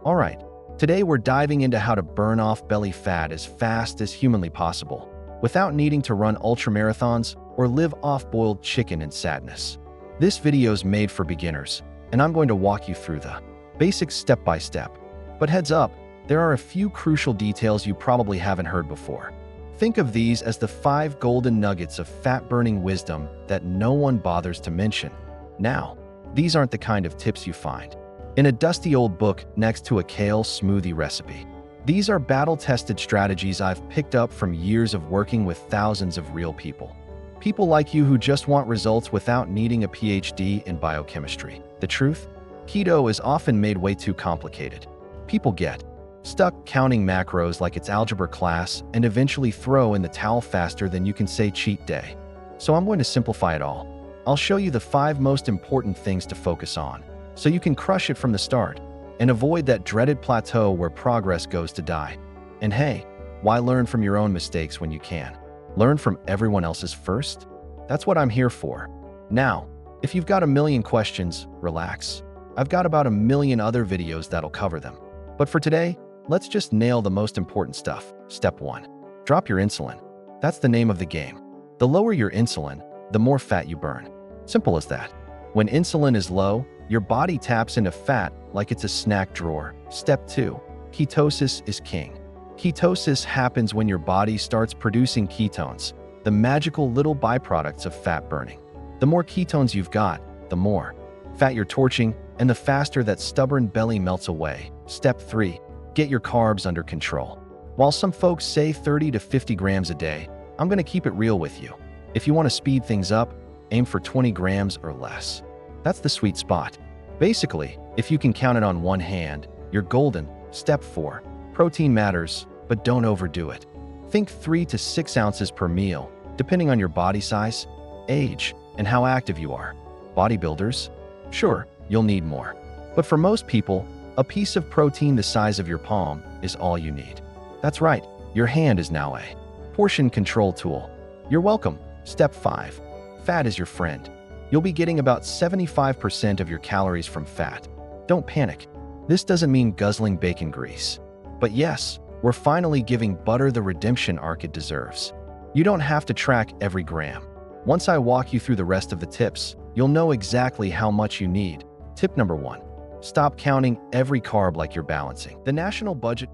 Alright, today we're diving into how to burn off belly fat as fast as humanly possible, without needing to run ultramarathons or live off boiled chicken in sadness. This video's made for beginners, and I'm going to walk you through the basics step by step. But heads up, there are a few crucial details you probably haven't heard before. Think of these as the 5 golden nuggets of fat-burning wisdom that no one bothers to mention. Now, these aren't the kind of tips you find in a dusty old book next to a kale smoothie recipe. These are battle-tested strategies I've picked up from years of working with thousands of real people. People like you who just want results without needing a PhD in biochemistry. The truth? Keto is often made way too complicated. People get stuck counting macros like it's algebra class and eventually throw in the towel faster than you can say cheat day. So I'm going to simplify it all. I'll show you the 5 most important things to focus on, so you can crush it from the start and avoid that dreaded plateau where progress goes to die. And hey, why learn from your own mistakes when you can? Learn from everyone else's first? That's what I'm here for. Now, if you've got a million questions, relax. I've got about a million other videos that'll cover them. But for today, let's just nail the most important stuff. Step 1. Drop your insulin. That's the name of the game. The lower your insulin, the more fat you burn. Simple as that. When insulin is low, your body taps into fat like it's a snack drawer. Step 2. Ketosis is king. Ketosis happens when your body starts producing ketones, the magical little byproducts of fat burning. The more ketones you've got, the more fat you're torching, and the faster that stubborn belly melts away. Step 3. Get your carbs under control. While some folks say 30 to 50 grams a day, I'm going to keep it real with you. If you want to speed things up, aim for 20 grams or less. That's the sweet spot. Basically, if you can count it on one hand, you're golden. Step 4. Protein matters, but don't overdo it. Think 3 to 6 ounces per meal, depending on your body size, age, and how active you are. Bodybuilders? Sure, you'll need more. But for most people, a piece of protein the size of your palm is all you need. That's right, your hand is now a portion control tool. You're welcome. Step 5. Fat is your friend. You'll be getting about 75% of your calories from fat. Don't panic. This doesn't mean guzzling bacon grease. But yes, we're finally giving butter the redemption arc it deserves. You don't have to track every gram. Once I walk you through the rest of the tips, you'll know exactly how much you need. Tip number 1. Stop counting every carb like you're balancing the national budget.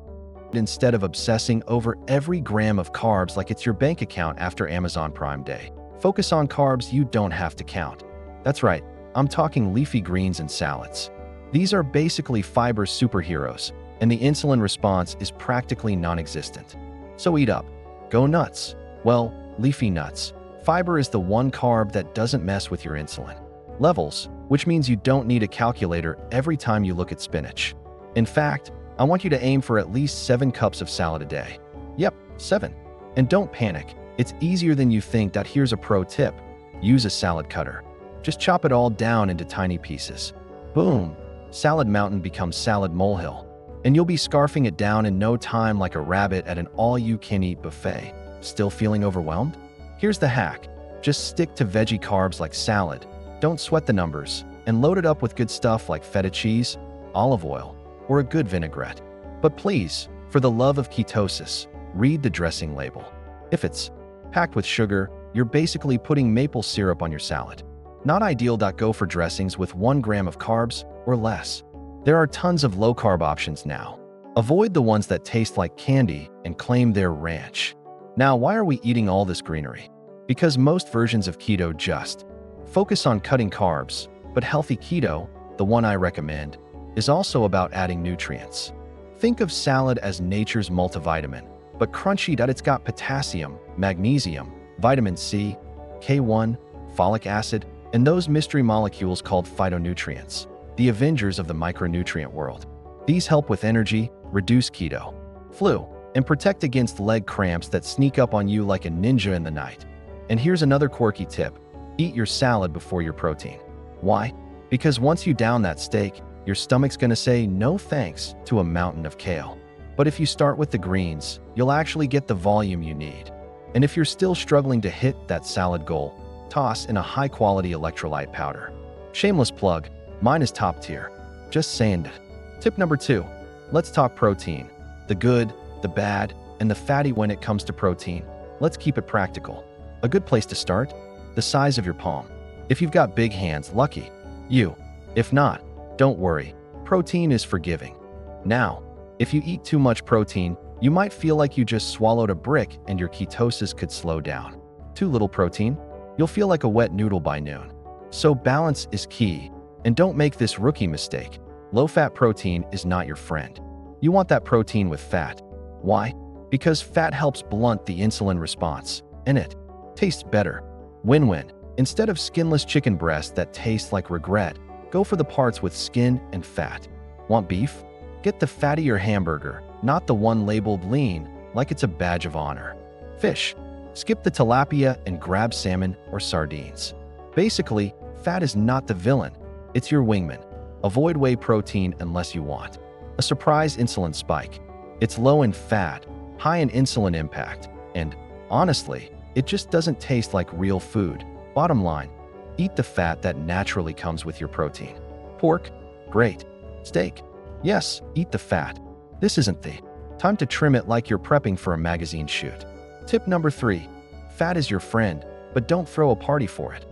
Instead of obsessing over every gram of carbs like it's your bank account after Amazon Prime Day, focus on carbs you don't have to count. That's right, I'm talking leafy greens and salads. These are basically fiber superheroes, and the insulin response is practically non-existent. So eat up. Go nuts. Well, leafy nuts. Fiber is the one carb that doesn't mess with your insulin levels, which means you don't need a calculator every time you look at spinach. In fact, I want you to aim for at least 7 cups of salad a day. Yep, 7. And don't panic. It's easier than you think. Here's a pro tip. Use a salad cutter. Just chop it all down into tiny pieces. Boom! Salad mountain becomes salad molehill. And you'll be scarfing it down in no time like a rabbit at an all-you-can-eat buffet. Still feeling overwhelmed? Here's the hack. Just stick to veggie carbs like salad. Don't sweat the numbers, and load it up with good stuff like feta cheese, olive oil, or a good vinaigrette. But please, for the love of ketosis, read the dressing label. If it's packed with sugar, you're basically putting maple syrup on your salad. Not ideal. Go for dressings with 1 gram of carbs or less. There are tons of low-carb options now. Avoid the ones that taste like candy and claim they're ranch. Now, why are we eating all this greenery? Because most versions of keto just focus on cutting carbs, but healthy keto, the one I recommend, is also about adding nutrients. Think of salad as nature's multivitamin, but crunchy. It's got potassium, magnesium, vitamin C, K1, folic acid, and those mystery molecules called phytonutrients, the avengers of the micronutrient world. These help with energy, reduce keto flu, and protect against leg cramps that sneak up on you like a ninja in the night. And here's another quirky tip. Eat your salad before your protein. Why? Because once you down that steak, your stomach's gonna say no thanks to a mountain of kale. But if you start with the greens, you'll actually get the volume you need. And if you're still struggling to hit that salad goal, toss in a high-quality electrolyte powder. Shameless plug, mine is top tier. Just saying it. Tip number 2. Let's talk protein. The good, the bad, and the fatty when it comes to protein. Let's keep it practical. A good place to start? The size of your palm. If you've got big hands, lucky you. If not, don't worry. Protein is forgiving. Now, if you eat too much protein, you might feel like you just swallowed a brick and your ketosis could slow down. Too little protein? You'll feel like a wet noodle by noon. So balance is key. And don't make this rookie mistake. Low-fat protein is not your friend. You want that protein with fat. Why? Because fat helps blunt the insulin response, and it tastes better. Win-win. Instead of skinless chicken breast that tastes like regret, go for the parts with skin and fat. Want beef? Get the fattier hamburger, not the one labeled lean, like it's a badge of honor. Fish? Skip the tilapia and grab salmon or sardines. Basically, fat is not the villain. It's your wingman. Avoid whey protein unless you want a surprise insulin spike. It's low in fat, high in insulin impact, and honestly, it just doesn't taste like real food. Bottom line, eat the fat that naturally comes with your protein. Pork? Great. Steak? Yes, eat the fat. This isn't the time to trim it like you're prepping for a magazine shoot. Tip number 3. Fat is your friend, but don't throw a party for it.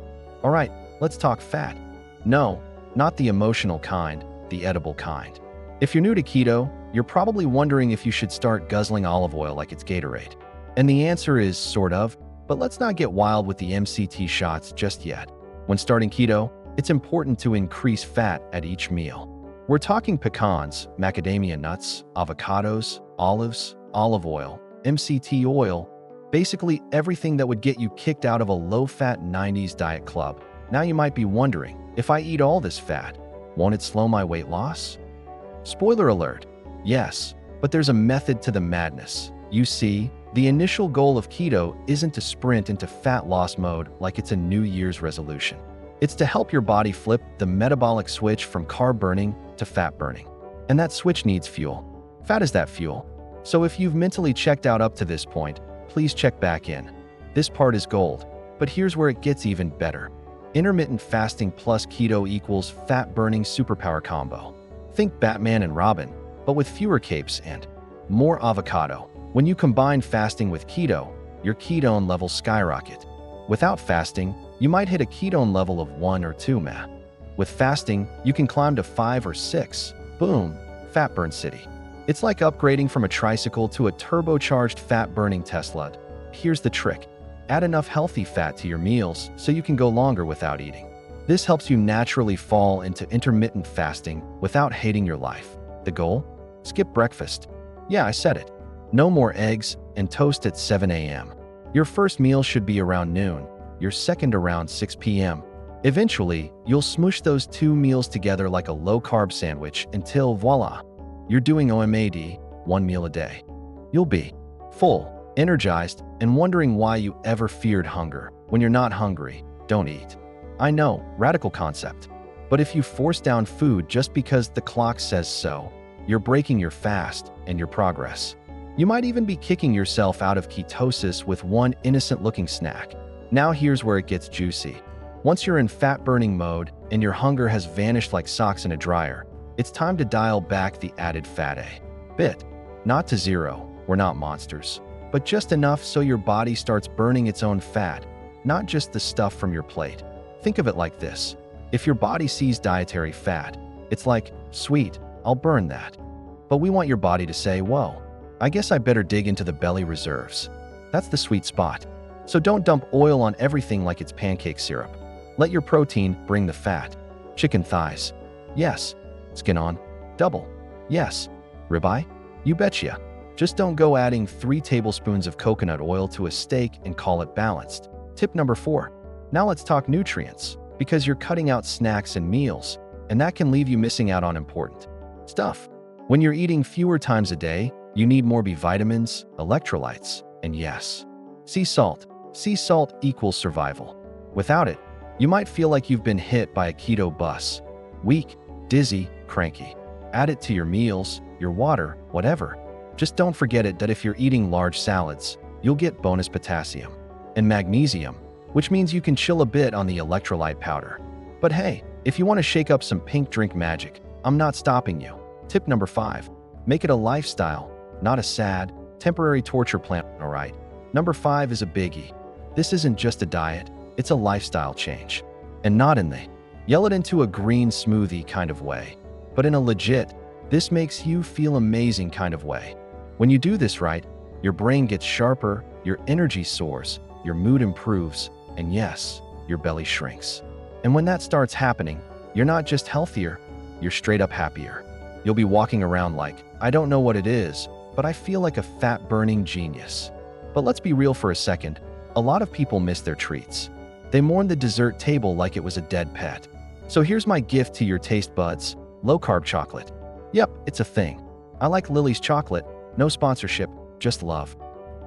All right, let's talk fat. No, not the emotional kind, the edible kind. If you're new to keto, you're probably wondering if you should start guzzling olive oil like it's Gatorade. And the answer is sort of, but let's not get wild with the MCT shots just yet. When starting keto, it's important to increase fat at each meal. We're talking pecans, macadamia nuts, avocados, olives, olive oil, MCT oil, basically everything that would get you kicked out of a low-fat 90s diet club. Now you might be wondering, if I eat all this fat, won't it slow my weight loss? Spoiler alert, yes, but there's a method to the madness. You see, the initial goal of keto isn't to sprint into fat loss mode like it's a New Year's resolution. It's to help your body flip the metabolic switch from carb burning to fat burning. And that switch needs fuel. Fat is that fuel. So if you've mentally checked out up to this point, please check back in. This part is gold, but here's where it gets even better. Intermittent fasting plus keto equals fat-burning superpower combo. Think Batman and Robin, but with fewer capes and more avocado. When you combine fasting with keto, your ketone levels skyrocket. Without fasting, you might hit a ketone level of 1 or 2 meh. With fasting, you can climb to 5 or 6. Boom, fat burn city. It's like upgrading from a tricycle to a turbocharged fat-burning Tesla. Here's the trick. Add enough healthy fat to your meals so you can go longer without eating. This helps you naturally fall into intermittent fasting without hating your life. The goal? Skip breakfast. Yeah, I said it. No more eggs and toast at 7 a.m. Your first meal should be around noon, your second around 6 p.m. Eventually, you'll smoosh those 2 meals together like a low-carb sandwich until, voila, you're doing OMAD, 1 meal a day. You'll be full, energized, and wondering why you ever feared hunger. When you're not hungry, don't eat. I know, radical concept. But if you force down food just because the clock says so, you're breaking your fast and your progress. You might even be kicking yourself out of ketosis with one innocent-looking snack. Now here's where it gets juicy. Once you're in fat-burning mode and your hunger has vanished like socks in a dryer, it's time to dial back the added fat a bit. Not to 0, we're not monsters, but just enough so your body starts burning its own fat, not just the stuff from your plate. Think of it like this. If your body sees dietary fat, it's like, sweet, I'll burn that. But we want your body to say, whoa, I guess I better dig into the belly reserves. That's the sweet spot. So don't dump oil on everything like it's pancake syrup. Let your protein bring the fat. Chicken thighs. Yes. Skin on. Double. Yes. Ribeye? You betcha. Just don't go adding 3 tablespoons of coconut oil to a steak and call it balanced. Tip number 4. Now let's talk nutrients, because you're cutting out snacks and meals, and that can leave you missing out on important stuff. When you're eating fewer times a day, you need more B vitamins, electrolytes, and yes, sea salt. Sea salt equals survival. Without it, you might feel like you've been hit by a keto bus. Weak, dizzy, cranky. Add it to your meals, your water, whatever. Just don't forget it that if you're eating large salads, you'll get bonus potassium and magnesium, which means you can chill a bit on the electrolyte powder. But hey, if you want to shake up some pink drink magic, I'm not stopping you. Tip number 5. Make it a lifestyle, not a sad, temporary torture plan, alright? Number 5 is a biggie. This isn't just a diet, it's a lifestyle change. And not in the yell it into a green smoothie kind of way, but in a legit, this makes you feel amazing kind of way. When you do this right, your brain gets sharper, your energy soars, your mood improves, and yes, your belly shrinks. And when that starts happening, you're not just healthier, you're straight up happier. You'll be walking around like, I don't know what it is, but I feel like a fat-burning genius. But let's be real for a second, a lot of people miss their treats. They mourn the dessert table like it was a dead pet. So here's my gift to your taste buds, low-carb chocolate. Yep, it's a thing. I like Lily's chocolate, no sponsorship, just love.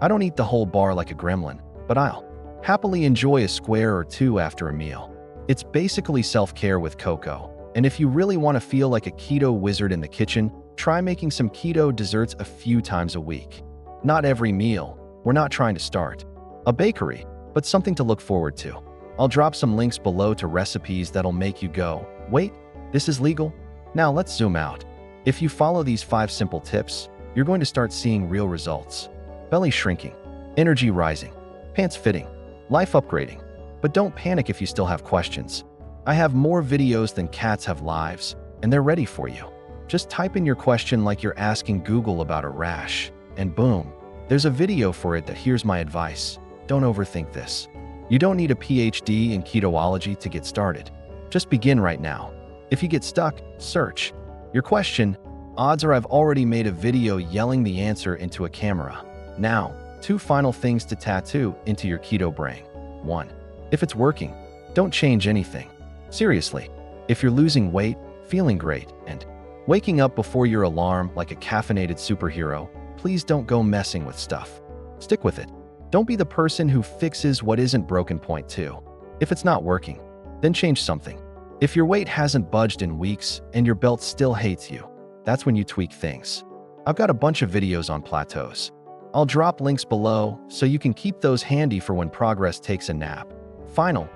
I don't eat the whole bar like a gremlin, but I'll happily enjoy a square or two after a meal. It's basically self-care with cocoa. And if you really want to feel like a keto wizard in the kitchen, try making some keto desserts a few times a week. Not every meal. We're not trying to start a bakery, but something to look forward to. I'll drop some links below to recipes that'll make you go, wait, this is legal? Now let's zoom out. If you follow these 5 simple tips, you're going to start seeing real results. Belly shrinking, energy rising, pants fitting, life upgrading. But don't panic if you still have questions. I have more videos than cats have lives, and they're ready for you. Just type in your question like you're asking Google about a rash, and boom, there's a video for it. Here's my advice. Don't overthink this. You don't need a PhD in ketology to get started. Just begin right now. If you get stuck, search your question. Odds are I've already made a video yelling the answer into a camera. Now, 2 final things to tattoo into your keto brain. 1. If it's working, don't change anything. Seriously, if you're losing weight, feeling great, and waking up before your alarm like a caffeinated superhero, please don't go messing with stuff. Stick with it. Don't be the person who fixes what isn't broken. Point 2. If it's not working, then change something. If your weight hasn't budged in weeks and your belt still hates you, that's when you tweak things. I've got a bunch of videos on plateaus. I'll drop links below so you can keep those handy for when progress takes a nap. Final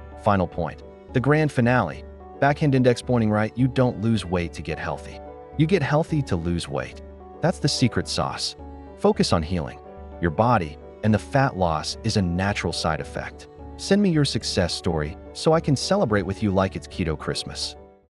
point. The grand finale. Backhand index pointing right, you don't lose weight to get healthy. You get healthy to lose weight. That's the secret sauce. Focus on healing your body, and the fat loss is a natural side effect. Send me your success story so I can celebrate with you like it's Keto Christmas.